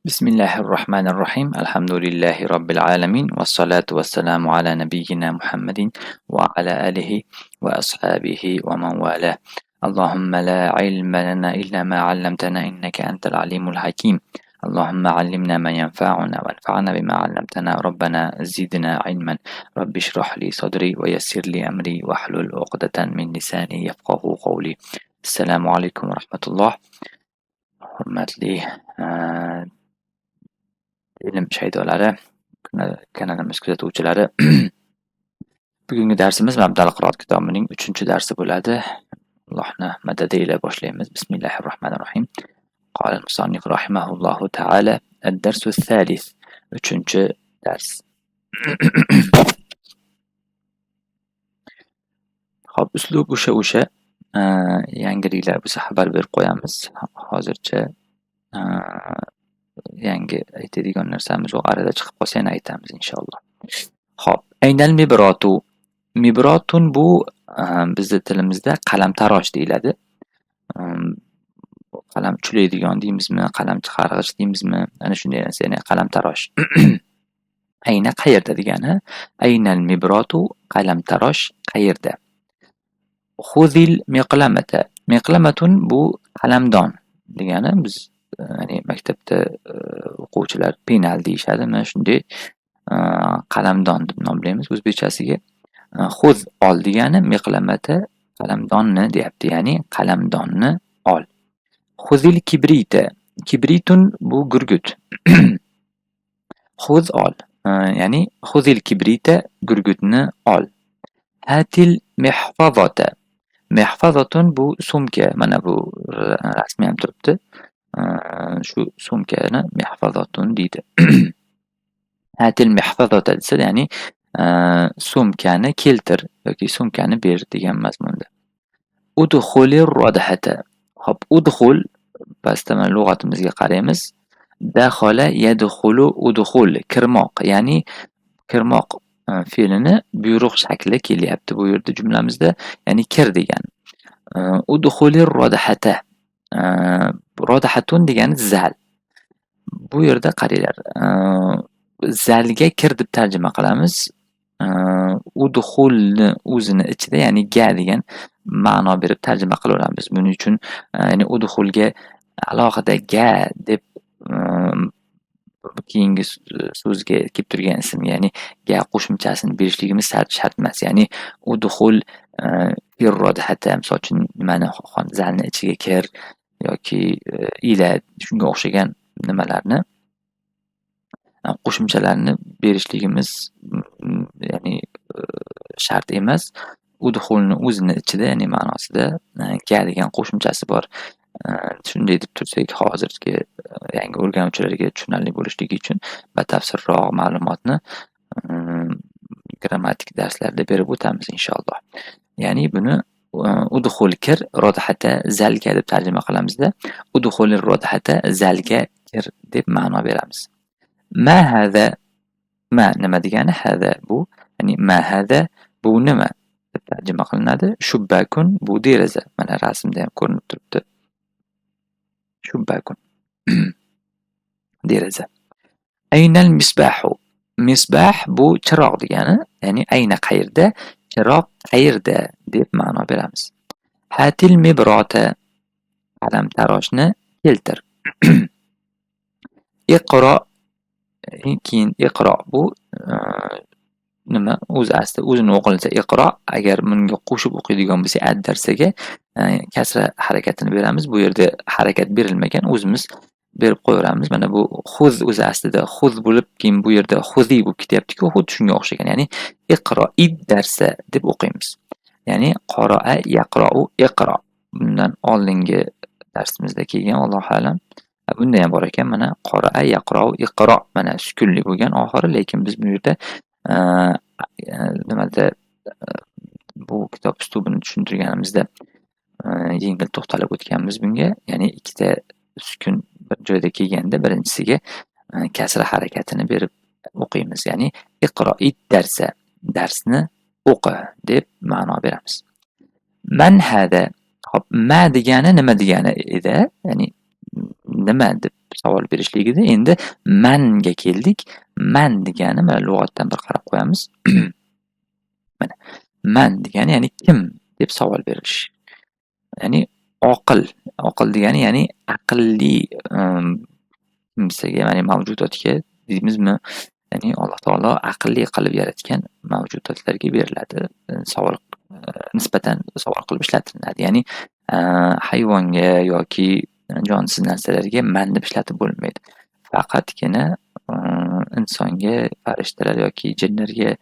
Bismillahirrahmanirrahim. Alhamdulillahi Rabbil alamin. Wassalatu wassalamu ala nabiyyina Muhammadin wa ala alihi wa ashabihi wa man wala. Allahumma la ilma lana illa ma 'allamtana innaka antal alimul hakim. Allahumma 'allimna ma yanfa'una wanfa'na bima 'allamtana. Rabbana zidna 'ilman. Rabbi shrah li sadri wa yassir li amri wahlul 'uqdatan min lisani yafqahu qawli. Assalomu alaykum va rahmatulloh. Hurmatli ilm shaydolari, kanalimiz kuzatuvchilari. Bugungi darsimiz Mabdal qiroat kitobining 3-darsi bo'ladi. Allohning madadi ila boshlaymiz. Bismillahirrohmanirrohim. Qala al-musannif rahimahullohu ta'ala ad-darsu ath-thalith. 3-dars. Xo'p, uslub o'sha yangiliklar biz xabar berib qo'yamiz. Hozircha yangi aytadigan narsamiz yo'q, arada chiqib qolsa yana aytamiz inshaalloh. Xo'p, aynal mibratu. Mibrotun bu bizning tilimizda qalamtarosh deyiladi. Qalam chulaydigan deymizmi, qalam chiqarg'ich deymizmi? Ana shunday narsa, ya'ni qalamtarosh. Ayna qayerda degani? Aynal mibratu, qalamtarosh qayerda? Khudhil miqlamata. Miqlamatun bu qalamdon degani. Biz ya'ni maktabda o'quvchilar penal deyishadi. Mana shunday qalamdon deb nomlaymiz. O'zbekchasiga khudh ol degani, miqlamata qalamdonni deyapti, ya'ni qalamdonni ol. Khudhil kibrita. Kibritun bu gurgut. Khudh ol. Ya'ni khudhil kibrita, gurgutni ol. Hatil mihfazata. Mihfazatun bu sumka. Mana bu rasmi ham turibdi. Shu sumkani mihfazatun deydi. Hatil mihfazata desa, ya'ni sumkani keltir yoki sumkani ber degan mazmunda. Udkhulir rodhata. Hop, udkhul pastda mana lug'atimizga qaraymiz. Dakhala yadkhulu udkhul, kirmoq, ya'ni kirmoq fe'lini buyruq shakli kelyapti bu yerda jumlamizda, ya'ni kir degan. Udkhulir rodhata. Rodhatun degani zal. Bu yerda qaranglar. Zalga kir deb tarjima qilamiz. Udkhulni o'zini ichida, ya'ni ga degan ma'no berib tarjima qilaveramiz. Buning uchun ya'ni udkhulga alohida ga deb keyingi so'zga kelib turgan ism, ya'ni ga qo'shimchasini berishligimiz shart emas. Ya'ni udkhul firrodhata, misol uchun nimani zalni ichiga kir yoki ila shunga o'xshagan nimalarni qo'shimchalarni berishligimiz ya'ni shart emas. Udkhulni o'zini ichida, ya'ni ma'nosida ga degan qo'shimchasi bor. Shunday deb tursak, hozirgi yangi o'rganuvchilarga tushunarli bo'lishligi uchun batafsilroq ma'lumotni grammatik darslarda berib o'tamiz inshaalloh. Ya'ni buni udkhul kir, rodhata zalga deb tarjima qilamizda, udkhulir rodhata zalga kir deb ma'no beramiz. Ma hada, ma nima degani? Hada bu, ya'ni ma hada bu nima deb tarjima qilinadi. Shubbakun bu deraza. Mana rasmda ham ko'rinib turibdi. Shubbakun deraza. Aynal misbahu. Misbah bu chiroq degani, ya'ni ayna qayerda, chiroq qayerda deb ma'no beramiz. Hatil mibrata, qalamtaroshni keltir. Iqro, keyin iqro bu nima? O'zini o'qilsa iqro. Agar bunga qo'shib o'qiydigan bo'lsak ad-darsaga kasra harakatini beramiz. Bu yerda harakat berilmagan, o'zimiz berib qo'yaveramiz. Mana bu xuz o'zi aslida xuz bo'lib, keyin bu yerda xuzi bo'lib ketyapti-ku, xuddi shunga o'xshagan. Ya'ni iqro id-darsa deb o'qiymiz. Ya'ni qara'a yaqra'u iqro. Bundan oldingi darsimizda kelgan, Allohu alam. Bunda ham bor ekan, mana qara'a yaqra'u iqro. Mana sukunli bo'lgan oxiri, lekin biz bu yerda nimada bu kitob ustubini tushuntirganimizda yengil to'xtalib o'tganmiz bunga. Ya'ni ikkita sukun bir joyda kelganda birinchisiga kasra harakatini berib o'qiymiz. Ya'ni iqro'id darsa, darsni o'qi deb ma'no beramiz. Man hada. Hop, ma degani nima degani edi? Ya'ni nima deb savol berishligida. Endi manga keldik. Man degani mana lug'atdan bir qarab qo'yamiz. Mana man degani ya'ni kim deb savol berish. Ya'ni oqil degani ya'ni aqlli kimsaga, ya'ni mavjudotga deymizmi? Ya'ni Alloh taolo aqlli qilib yaratgan mavjudotlarga beriladi. Savol nisbatan savol qilib ishlatiladi. Ya'ni hayvonga yoki jonsiz narsalarga man deb ishlatib bo'lmaydi. Faqatgina insonga, farishtalar yoki jinlarga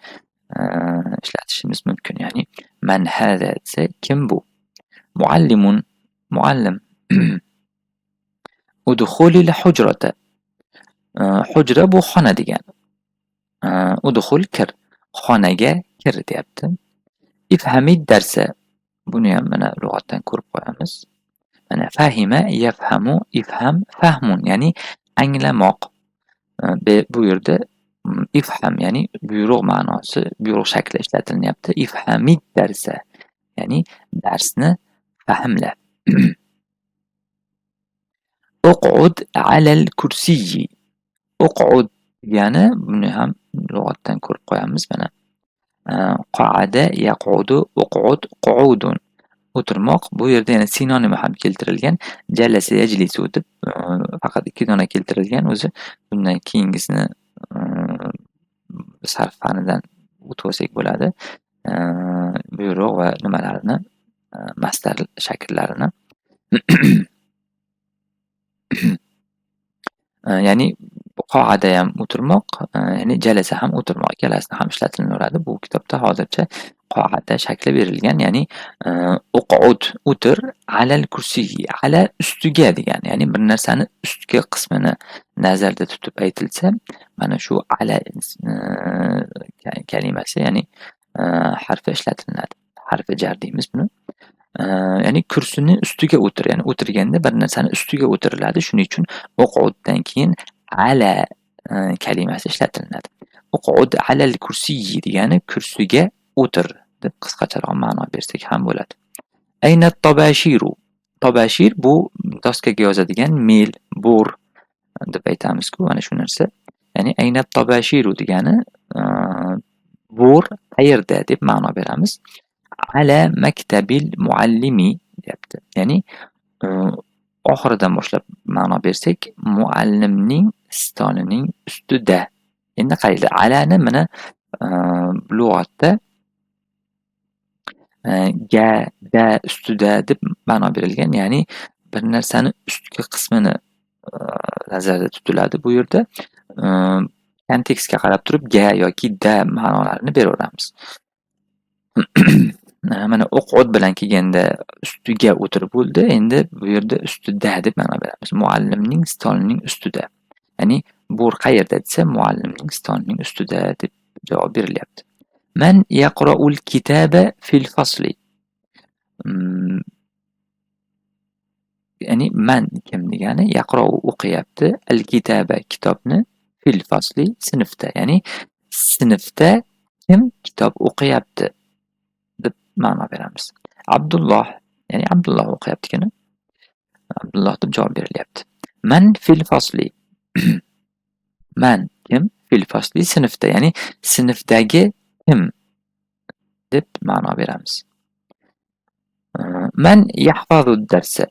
ishlatishimiz mumkin. Ya'ni man hada desa kim bu? Muallimun, muallim. Udkhulil hujrata. Hujra bu xona degani. Udkhul kir. Xonaga kir deyapti. Ifhamid darsa. Buni ham mana lug'atdan ko'rib qo'yamiz. Mana fahima, yafhamu, ifham, fahmun, ya'ni anglamoq. Bu yerda ifham ya'ni buyruq ma'nosi, buyruq shakli ishlatilyapti. Ifhamid darsa, ya'ni darsni fahmla. Uq'ud 'alal kursiyyi. Uq'ud degani buni ham lug'atdan ko'rib qo'yamiz mana. Qa'ada yaqudu, uq'ud qu'udun. O'tirmoq. Bu yerda yana sinonimi ham keltirilgan. Jalasa yajlisu deb faqat 2 dona keltirilgan. O'zi bundan keyingisini sarf fanidan o'tib olsak bo'ladi. Buyruq va nimalarni, masdar shakllarini. Ya'ni qoada ham o'tirmoq, ya'ni jalasa ham o'tirmoq, ikkalasini ham ishlatilaveradi. Bu kitobda hozircha qoada shakli berilgan, ya'ni uqud o'tir, alal kursiyyi, ala ustiga degani, ya'ni bir narsani ustki qismini nazarda tutib aytilsa, mana shu ala kalimasi, ya'ni harfi ishlatiladi. Harfi jar deymiz buni. Ya'ni kursini ustiga o'tir, ya'ni o'tirganda bir narsani ustiga o'tiriladi. Shuning uchun uquddan keyin ala kalimasi ishlatiladi. Uqud alal kursiyyi degani kursiga o'tir deb qisqacharoq ma'no bersak ham bo'ladi. Ayna tabashiru. Tabashir bu doskaga yozadigan mel, bor deb aytamiz-ku, mana shu narsa. Ya'ni ayna tabashiru degani bor qayerda deb ma'no beramiz. Ala maktabil muallimi deyapti. Ya'ni oxiridan boshlab ma'no bersak, muallimning stolining ustida. Endi qaranglar, alani mana lug'atda ga, da, ustida deb ma'no berilgan. Ya'ni bir narsani ustki qismini nazarda tutiladi bu yerda. Kontekstga qarab turib ga yoki da ma'nolarini beraveramiz. Mana uqud bilan kelganda ustiga o'tirib bo'ldi. Endi bu yerda ustida deb ma'no beramiz. Muallimning stolining ustida. Ya'ni bor qayerda desa, muallimning stolining ustida deb javob berilyapti. Man yaqra'ul kitaba fil fasli. Ya'ni man kim degani, yaqra'u o'qiyapti, al kitaba kitobni, fil fasli sinfda. Ya'ni sinfda kim kitob o'qiyapti deb ma'no beramiz. Abdulloh, ya'ni Abdulloh o'qiyapti-kini. Abdulloh deb javob berilyapti. Man fil fasli. Man kim? Fil fasli sinfda, ya'ni sinfdagi kim deb ma'no beramiz. Man yahfazu darsa.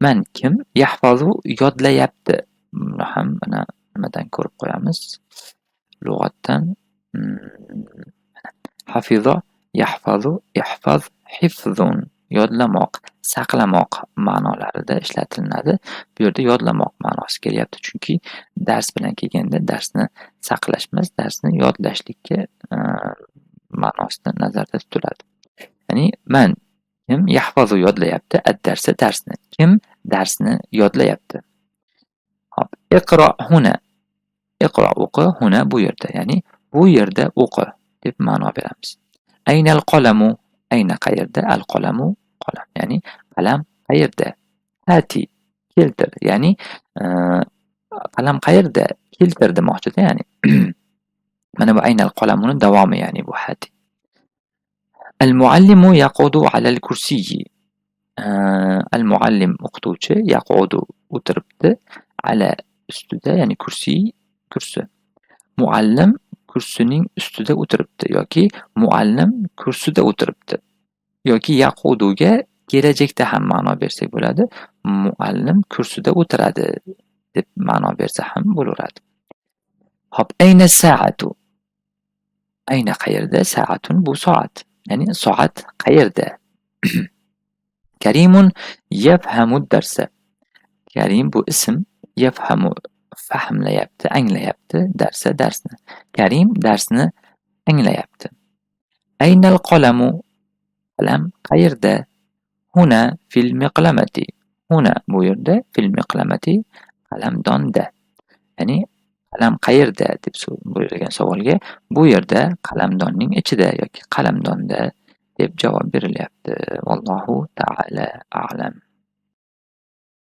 Man kim? Yahfazu yodlayapti. Buni ham mana nimadan ko'rib qo'yamiz. Lug'atdan hafiza, yahfazu, yahfaz, hifzun. Yodlamoq, saqlamoq ma'nolarida ishlatilinadi. Bu yerda yodlamoq ma'nosi kelyapti, chunki dars bilan kelganda darsni saqlash emas, darsni yodlashlikka ma'nosida nazarda tutiladi. Ya'ni man kim yahfazu yodlayapti, ad-darsa darsni. Kim darsni yodlayapti. Hop, iqro huna. Iqro o'qi, huna bu yerda, ya'ni bu yerda o'qi deb ma'no beramiz. Aynal qalamu. Ayna qayerda? Al-qalamu qalam, ya'ni qalam qayerda? Hati keltir, ya'ni qalam qayerda? Keltir demoqchida, ya'ni. Mana bu aynal qalamuni davomi, ya'ni bu hati. Al-muallimu yaqudu ala al-kursiyyi. al-muallim o'qituvchi yaqudu o'tiribdi, ala ustida, ya'ni kursi. Muallim kursining ustida o'tiribdi yoki muallim kursida o'tiribdi yoki yaquduga kelajakda ham ma'no bersak bo'ladi. Muallim kursida o'tiradi deb ma'no bersa ham bo'laveradi. Hop, ayna sa'atu? Ayna qayerda? Sa'atun bu soat. Ya'ni soat qayerda? Karimun yafhamu darsa. Karim bu ism, yafhamu fahmlayapti, anglayapti, darsa darsni. Karim darsni anglayapti. Aynal qalamu? Qalam qayerda? Huna fil miqlamati. Huna bu yerda, fil miqlamati qalamdonda. Ya'ni qalam qayerda deb bo'lgan savolga bu yerda qalamdonning ichida yoki qalamdonda deb javob berilyapti. Vallohu ta'ala a'lam.